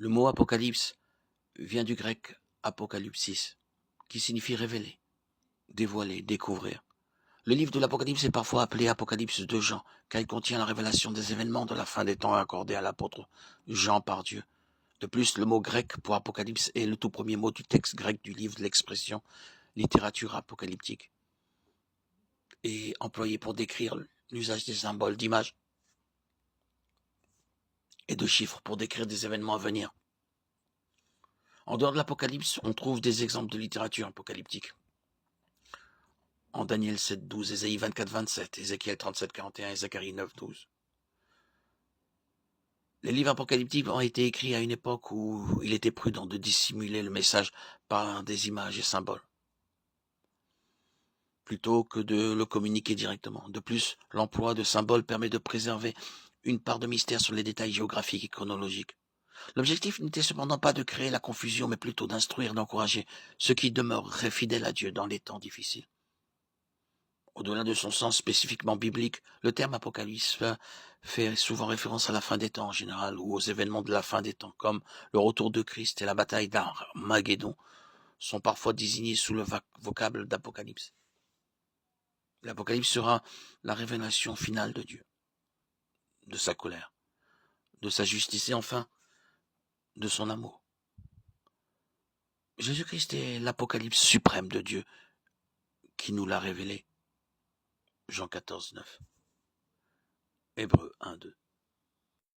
Le mot apocalypse vient du grec apokalypsis, qui signifie révéler, dévoiler, découvrir. Le livre de l'Apocalypse est parfois appelé Apocalypse de Jean, car il contient la révélation des événements de la fin des temps accordés à l'apôtre Jean par Dieu. De plus, le mot grec pour apocalypse est le tout premier mot du texte grec du livre de l'expression littérature apocalyptique et employé pour décrire l'usage des symboles, d'images et de chiffres pour décrire des événements à venir. En dehors de l'Apocalypse, on trouve des exemples de littérature apocalyptique. En Daniel 7.12, Ésaïe 24.27, Ézéchiel 37.41 et Zacharie 9.12. Les livres apocalyptiques ont été écrits à une époque où il était prudent de dissimuler le message par des images et symboles, plutôt que de le communiquer directement. De plus, l'emploi de symboles permet de préserver une part de mystère sur les détails géographiques et chronologiques. L'objectif n'était cependant pas de créer la confusion, mais plutôt d'instruire, d'encourager ceux qui demeureraient fidèles à Dieu dans les temps difficiles. Au-delà de son sens spécifiquement biblique, le terme apocalypse fait souvent référence à la fin des temps en général ou aux événements de la fin des temps, comme le retour de Christ et la bataille d'Armageddon sont parfois désignés sous le vocable d'apocalypse. L'apocalypse sera la révélation finale de Dieu, de sa colère, de sa justice et enfin de son amour. Jésus-Christ est l'apocalypse suprême de Dieu qui nous l'a révélé. Jean 14, 9. Hébreux 1, 2.